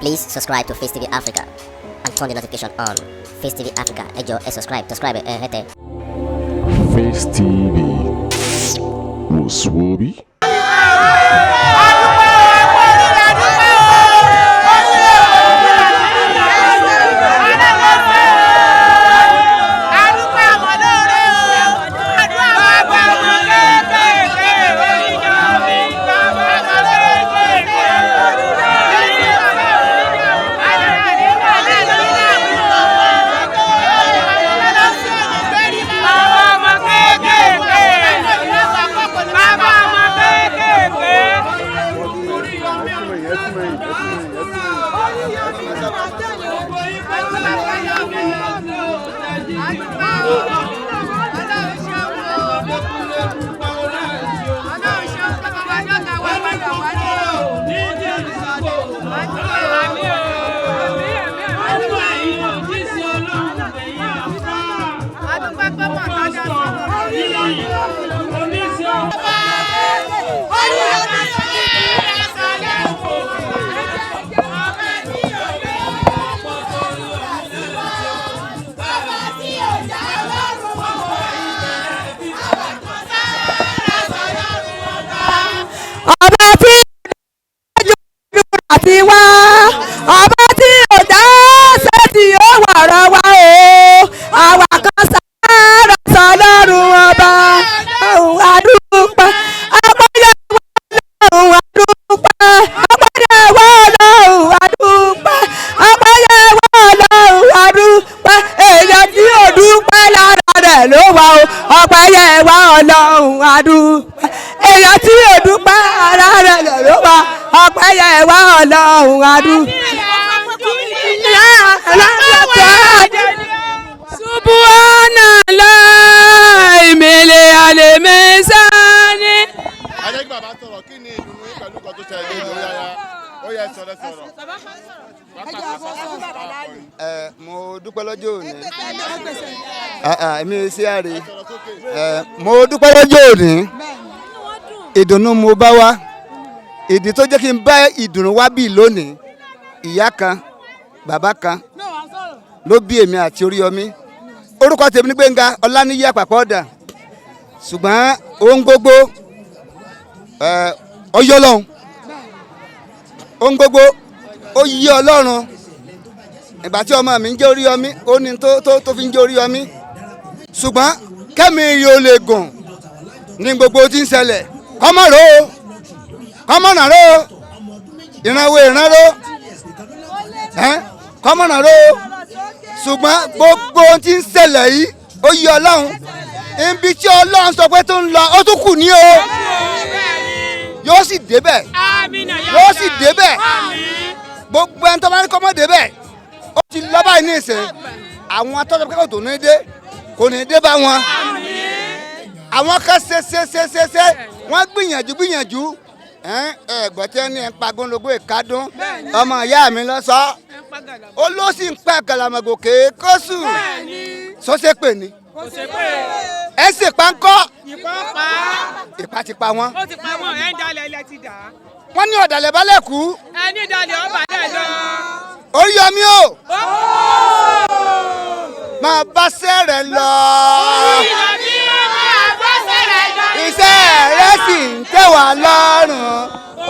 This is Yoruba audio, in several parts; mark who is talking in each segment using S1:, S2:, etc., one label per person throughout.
S1: Please subscribe to Facetv Africa and turn the notification on. Facetv Africa, ẹ jọ̀ọ́, subscribe, hete.
S2: Face TV was Swoby.
S3: Ọba tí ò dá sẹ́tì ó wọ̀rọ̀ wá o, àwa kan sáárà sọ lọ́rùn ọba òun àdúpẹ́ ọpẹ́yẹwò lọ́rùn àdúpẹ́ ọpẹ́yẹwò lọ́rùn àdúpẹ́ ọpẹ́yẹwò lọ́rùn àdúpẹ́ èèyàn tí ò dúpẹ́ lára rẹ̀ ló wà o, ọpẹ́yẹwò lọ́rùn àdúpẹ́ èèyàn tí ò dúpẹ́ lára rẹ̀ ló wà ọpẹ́yẹwò lọ́rùn àdúpẹ́. Subhanallah ìmẹ̀lẹ̀ àlèmẹ́sánì.
S4: Ajẹ́ kí bàbá sọ̀rọ̀ kí ni ìdùnnú yín pẹ̀lú nǹkan tó ṣẹlẹ̀ ní Oyaya? Ó yẹ sọ̀rọ̀.
S5: Mo dúpẹ́ lọ́jọ́ òní. Èmi sí àrè. Mo dúpẹ́ lọ́jọ́ òní. Ìdùnnú mo bá wá. Ìdí tó jẹ́ kí n bá ìdùnnú wá bí lónìí. Ìyá kan, bàbá kan ló bí èmi àti Oriyomi. Orúkọ tèmi ní Gbénga Ọláníyì Àpàpọ̀ ọ̀dà. Ṣùgbọ́n ohun gbogbo ó yọ Ọlọ́run. Ohun gbogbo ó yí Ọlọ́run. Ìgbà tí ọmọ mi ń jẹ́ Oriyomi, ó ní tó fi ń jẹ́ Oriyomi. Ṣùgbọ́n kẹ́mi rí o lè gùn ní gbogbo tí ń ṣẹlẹ̀. Kọ́mọ̀nà ro ìrànwọ́ ìrànwọ́ kọ́mọ̀nà ro ṣùgbọ́n gbogbo tí ń ṣẹlẹ̀ yìí ó yí Ọlọ́run. Ibi tí Ọlọ́run sọ pé tó ń lọ ó tún kù ní o, yóò sì débẹ̀, gbogbo ẹni tó bá ní kọ́mọ́ débẹ̀ ó ti lọ báyìí ní ìsìn. Àwọn atọ́jọ́ pé kò tó ní dé kò ní dé bá wọn. Àwọn kan ṣe wọ́n gbìyànjú ẹ̀gbọ́n tí ẹni ẹ̀ ń pagúnlógún ìkádùn ọmọ ìyá mi lọ sọ ó ló sì ń pẹ́ gàlàmọ̀gò kéékóṣù sọ́sẹ́ pè ní ẹ sì pa ń kọ́ ìpa ti pa wọ́n.
S3: Ó ti pa wọ́n, ẹ̀ ń dalẹ̀ ilẹ̀ ti dà.
S5: Wọ́n ní ọ̀dàlẹ̀ balẹ̀ kú.
S3: Ẹni dalẹ̀ ọba dẹ̀ lọ.
S5: Oriyomi o máa bá sẹ́rẹ̀ lọ.
S3: Oriyomi máa bá sẹ́rẹ̀ lọ.
S5: Iṣẹ́ rẹ̀ sì ń tẹ́ wá lọ́rùn.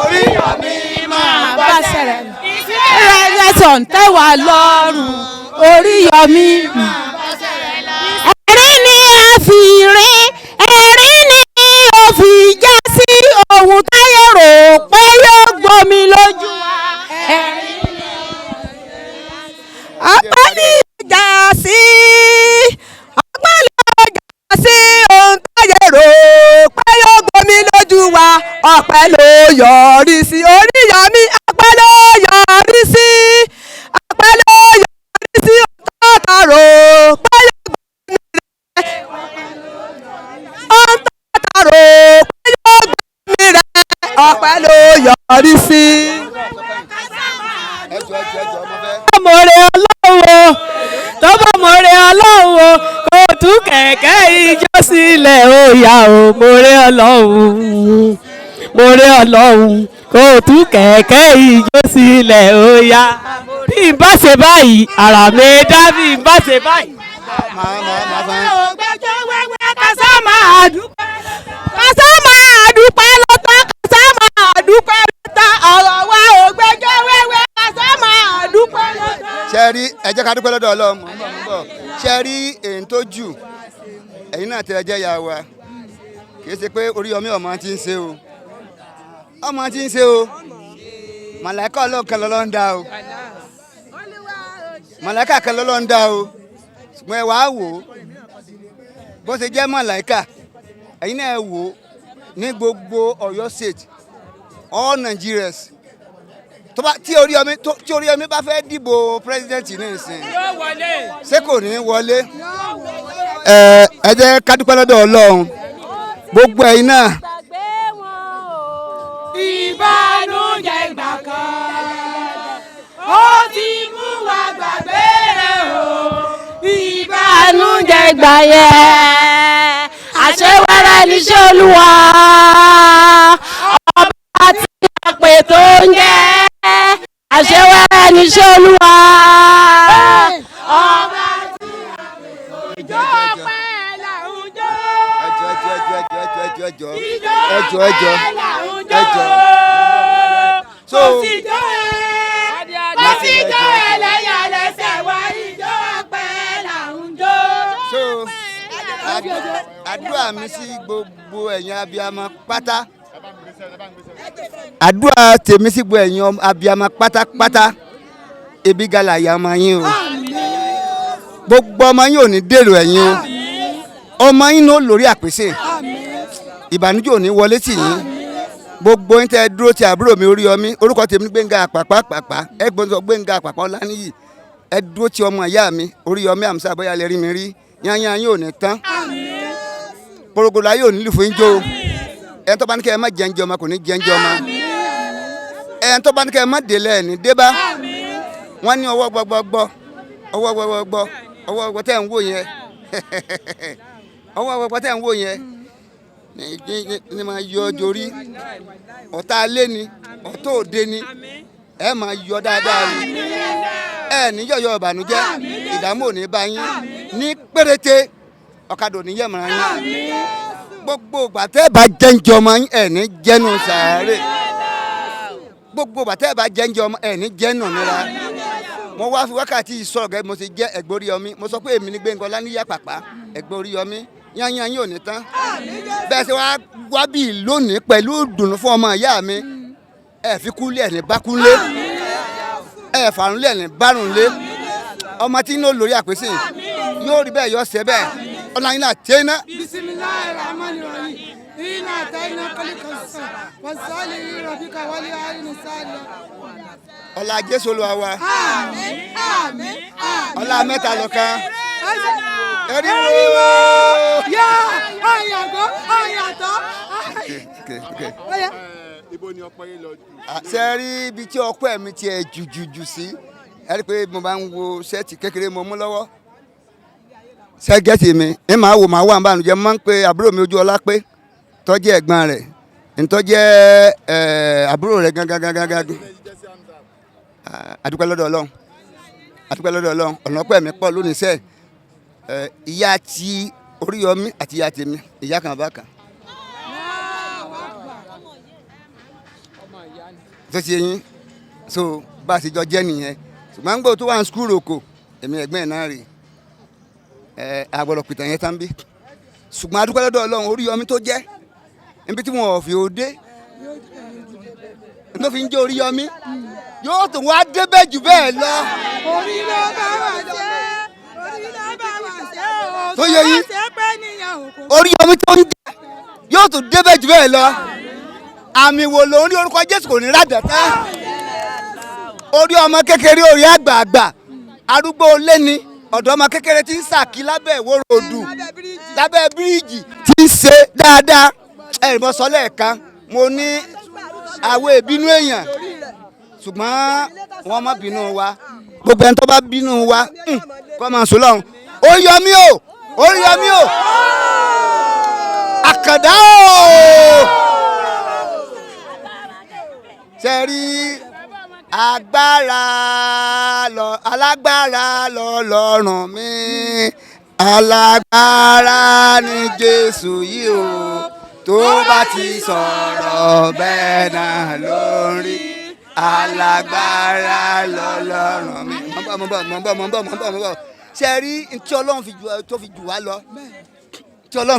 S5: Oriyomi
S3: máa bá sẹ́rẹ̀ lọ. Iṣẹ́ rẹ̀ sì ń tẹ́ wá lọ́rùn. Oriyomi máa bá sẹ́rẹ̀ lọ. Ẹ̀rín ni a fi rí, ẹ̀rín ni ó fi já sí ohun táyé rò pé yóò gbomi lójú wa. Ọpẹ́ ni ìjà sí, ọpẹ́ ni ìjà sí ohun táyé rò pé yóò gbomi lójú wa. Ọpẹ́ ló yọrí sí Oriyomi, ọpẹ́ ló yọrí sí, ọpẹ́ ló yọrí sí ohun tó rò pé yóò gbomi rẹ̀. Ohun tó rò pé yóò gbomi rẹ̀. Ọpẹ́ ló yọrí sí. Mọ̀rẹ́ Ọlọ́run tó bá mọ̀rẹ́ Ọlọ́run kò tú kẹ̀kẹ́ ijó sílẹ̀ ó yá o. Mọ̀rẹ́ Ọlọ́run kó tú kẹ̀kẹ́ ìjó sílẹ̀ ó yá bí n bá ṣe báyìí ara mi dá bí n bá ṣe báyìí. ògbẹ́jọ́ wẹ́wẹ́ kásá máa dúpẹ́ lọ́tọ́ kásá máa dúpẹ́ lọ́tọ́ ọ̀rọ̀ wa ògbẹ́jọ́ wẹ́wẹ́ kásá máa dúpẹ́ lọ́tọ́.
S5: ṣe rí ẹ jẹ́ ká dúpẹ́ lọ́dọ̀ Ọlọ́run mọ̀ ṣe rí èyí tó jù ẹ̀yin náà tẹ́ ẹ jẹ́ ya wa kì í ṣe pé Oríyọmí ọmọ ti ń ṣe o ọmọ ti ń ṣe o màláíkà ọlọ́kan lọ́lọ́ ń dá o màláíkà kan lọ́lọ́ ń dá o ṣùgbọ́n ẹ wàá wò ó bó ṣe jẹ́ màláíkà ẹ̀yin náà ẹ wò ó ní gbogbo Ọ̀yọ́ state all Nigerians tí Oríyọmí bá fẹ́ dìbò president ní ìsìn ṣé kò ní wọlé ẹ jẹ́ ká dúpẹ́ lọ́dọ̀ Ọlọ́run gbogbo ẹ̀yin náà.
S3: ìbànújẹ́ ìgbà kan ó ti mú wa gbàgbé rẹ̀ o ìbànújẹ́ ìgbà yẹn àṣewẹ́rẹ́ níṣẹ́ Olúwa ọba tí a pè tó ń jẹ́ àṣewẹ́rẹ́ níṣẹ́ Olúwa ọba tí a pè tó ń jẹ́ ọpẹ́ làwùjọ ẹjọ so ìjọ ẹlẹ́yà lẹ́sẹ̀ wá ìjọ ọpẹ́ làwùjọ.
S5: so àdúrà mi sí gbogbo ẹ̀yin abiyamọ pátá àdúrà tèmi sí gbogbo ẹ̀yin abiyamọ pátápátá ebi gala ìyá ọmọ yín o gbogbo ọmọ yín ò ní dèrò ẹ̀yìn o ọmọ yín ní ó lórí àpèsè ìbànújẹ́ ò ní wọlé tì yín gbogbo yín tẹ́ dúró ti àbúrò mi Oríyọmí orúkọ tèmi Gbénga Àpàpà ẹ̀gbọ́n sọ Gbénga Àpàpà Ọláníyì ẹ dúró ti ọmọ ìyá mi Oriyomi Hamzat bóyá lè rí mi rí yányá yín ò ní tán porogodo ayé ò ní lù fún yín jó ẹni tó bá ní kẹ́ ẹ má jẹ́njẹ́ ọmọ kò ní jẹ́njẹ́ ọmọ ẹni tó bá ní kẹ́ ẹ má délẹ̀ ẹ̀ ní débá wọ́n ní ọwọ́ gbọgbọgbọ ọwọ́ gbọgbọgbọ ọwọ́ gbọgbọ tẹ́ ń wò yẹn ọwọ́ gbọgbọ tẹ́ ń wò yẹn ní máa yọ jorí ọ̀tá alé ni ọ̀tá òde ni ẹ máa yọ dáadáa ni ẹ ní yọ̀yọ̀ ìbànújẹ́ ìdààmú ò ní bá yín ní péréte ọ̀kadà ò ní yẹ̀ mọ́ra yín gbogbo bàtẹ́ bá jẹ́njẹ́ ọmọ yín ẹ̀ ní jẹ́nu sàárè gbogbo bàtẹ́ bá jẹ́njẹ́ ọmọ ẹ̀ ní jẹ́nu nira mo wá fi wákàtí sọ̀rọ̀ gẹ́gẹ́ mo ti jẹ́ ẹ̀gbọ́n Oríyọmí mo sọ pé èmi ní Gbénga Ọláníyì Àpàpà ẹ̀gbọ́n Oríyọmí yányá yín ò ní tán bẹ́ẹ̀ ṣe wá bí lónìí pẹ̀lú ìdùnnú fún ọmọ ìyá mi ẹ fi kúlé ẹ̀ ní bákúnlé ẹ fàrúnlé ẹ̀ ní bárùnlé ọmọ tí inú lórí àpèsè yóò rí bẹ́ẹ̀ yọ ṣẹ bẹ́ẹ̀ ọ̀nà yín náà tẹ́ iná.
S6: Bismillahirrahmanirrahim iná àtàyìnà kọ́líkọ́sọ wọ́sálì rọ̀bíkà wọlé àrínú sáàlì.
S5: ọlá Jésù Olúwa wa ọlá mẹ́ta lọ́kan eriwo
S6: yá ọ̀yàgọ́ ọ̀yàtọ̀.
S4: ibo ni ọpẹ́ yín lọ jù.
S5: ṣe rí ibi tí ọpẹ́ mi tiẹ̀ jùjùjù sí ẹ rí i pé mo bá ń wo ṣẹ́ẹ̀tì kékeré mo mú lọ́wọ́ ṣẹ́gẹ́tì mi ẹ máa wò máa wà ń bànújẹ́ mo máa ń pe àbúrò mi Ojú ọlá pé tọ́jú ẹ̀gbọ́n rẹ̀ ntọ́jẹ́ àbúrò rẹ̀ gangan adúpẹ́ lọ́dọ̀ Ọlọ́run ọ̀nà ọpẹ́ mi pọ̀ lónìí sẹ́ẹ̀ ìyá ti Oríyọmí àti ìyá tèmi ìyá kan bá kan tó ti yín so bá a sì jọ jẹ́ nìyẹn ṣùgbọ́n gbọ́ tó wà ní skul oko èmi ẹ̀gbọ́n ẹ̀ náà rè àgbọ̀dọ̀ pìtàn yẹn tán bí ṣùgbọ́n adúpẹ́ lọ́dọ̀ Ọlọ́run Oríyọmí tó jẹ́ níbi tí wọn ò fi òde tó fi ń jẹ́ Oríyọmí yóò tún wá débẹ̀ jù bẹ́ẹ̀ lọ.
S6: orí ló bá wà ṣe
S5: tó yẹ yín Oríyọmí tó ń jẹ́ yóò tún débẹ̀ jù bẹ́ẹ̀ lọ. àmì wò ló ń rí orúkọ Jésù kò ní rádà tá. orí ọmọ kékeré orí àgbààgbà arúgbó lẹ́ni ọ̀dọ́ ọmọ kékeré tí ń sàkí lábẹ́ ìwòrò odù lábẹ́ bíríìjì tí ń ṣe dáadáa ẹ̀rìn mọ́ sọ lẹ́ẹ̀kan mo ní àwọ̀ ìbínú èèyàn ṣùgbọ́n wọ́n má bínú wa gbogbo ẹni tó bá bínú wa kọ́ máa sọ lọ́hùn Oríyọmí o Oríyọmí o àkàndá o sẹ́rí alágbára lọ́lọ́run mi alágbára ni Jésù yìí o tó bá ti sọ̀rọ̀ bẹ́ẹ̀ náà lórí alágbára lọ́lọ́run mi. mo bọ̀ sẹ́rí tí Ọlọ́run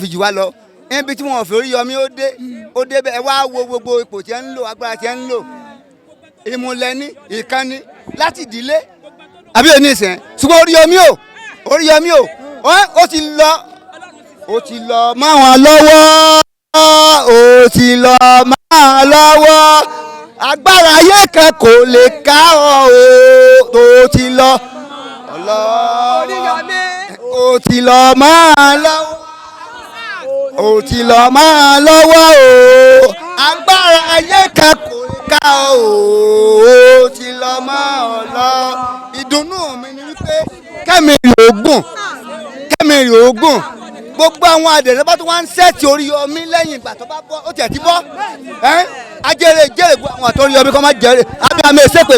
S5: fi jù wá lọ níbi tí wọn ò fi Oríyọmí ó dé bẹ́ẹ̀ wá wo gbogbo ipò tí ẹ ń lò agbára tí ẹ ń lò ìmùlẹ́ni ìkànnì láti ìdílé àbí òní ìsìn ṣùgbọ́n Oríyọmí o ó ti lọ mọ́ wọn lọ́wọ́ agbára ayé kan kò lè ká ọ o ti lọ
S3: Oríyọmí
S5: ó ti lọ mọ́ lọ́wọ́ o agbára ayé kan kò lè ká ọ o ti lọ mọ́ ọ lọ. Ìdùnnú mi ni wípé kẹ́mìrì ògùn gbogbo àwọn àdèrè bá tó wá ń sẹ́ẹ̀tì Oríyọmí lẹ́yìn ìgbà tó bá bọ́ ó tiẹ̀ ti bọ́ ajẹ́rè gbogbo àwọn àti Oríyọmí kọ́ máa jẹ́rè àbí àmì ìsèpè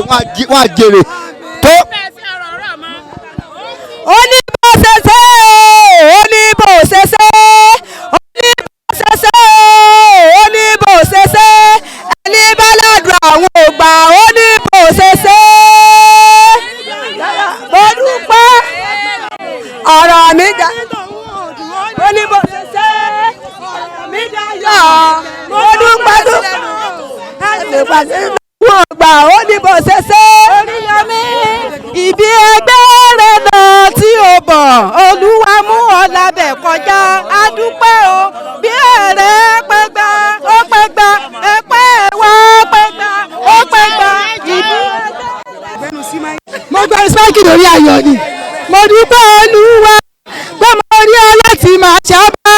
S5: wọn àjèrè tó.
S3: ẹni bá ládùn àwọn ògbà ó ní bò ṣẹṣẹ mo dúpẹ́ ọ̀rọ̀ mi dá ó ní bò ṣẹṣẹ mi dá yọ mo dúpẹ́ ẹni bá ládùn àwọn ògbà ó ní bò ṣẹṣẹ Oríyọmí ibi ẹgbẹ́ rẹ̀ náà tí ó bọ̀ Olúwa mú ọ lábẹ́ kọjá a dúpẹ́ o bí ẹ̀rẹ́ pẹ́gbà ó pẹ́gbà ẹ̀pẹ́ wá pẹ́gbà ó pẹ́gbà ìbí ẹgbẹ́. mo gba ìsìláàkì lórí ayọ̀ ni mo dúpẹ́ Olúwa pé mo rí ọ láti máa ṣàbá.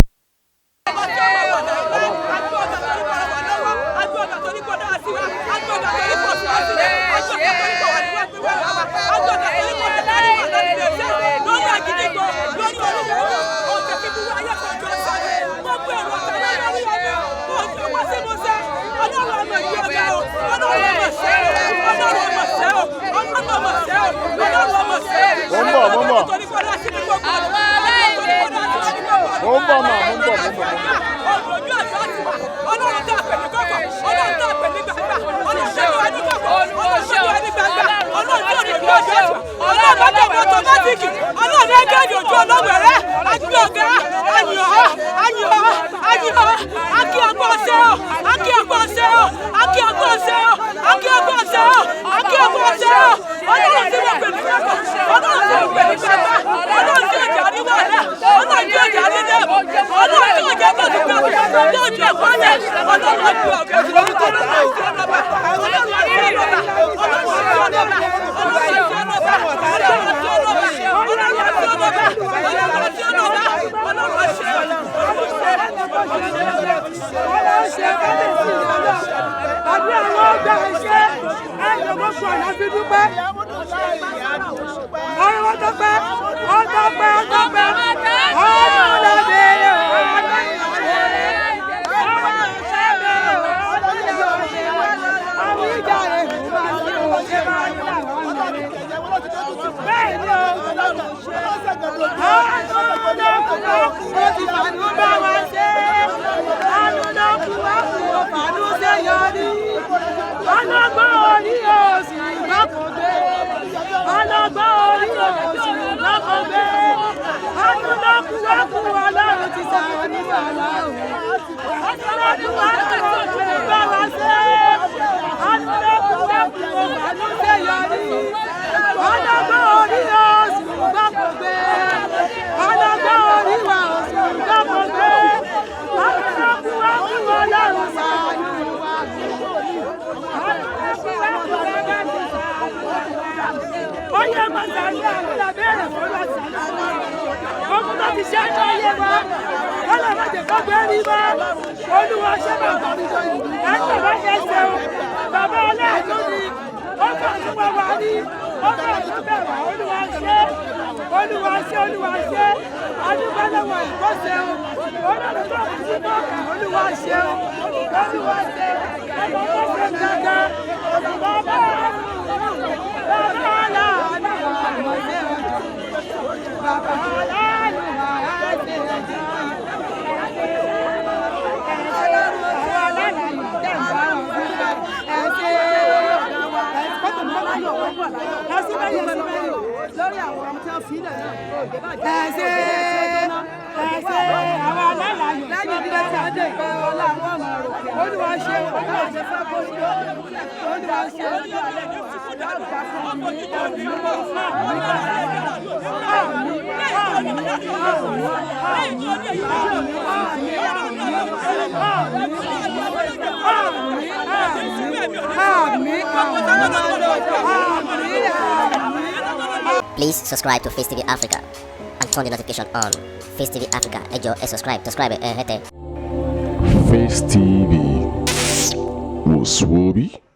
S6: Olúwa ṣeun, Olúwa ṣeun, Olúwa ṣeun. Lórí àwọn ọmọ tí wọ́n fi ilẹ̀ náà. Àwọn alálàyò lẹ́yìn bí wọ́n ti àdé ìpẹ́ ọlá àwọn ọmọ rẹ̀. Olúwa ṣe Olúwa ṣe fẹ́ kó ṣe Olúwa ṣe
S1: Please subscribe to Face TV Africa and turn the notification on. Face TV Africa, ẹ jọ̀ọ́ ẹ subscribe hete.
S2: Face TV was Swoby.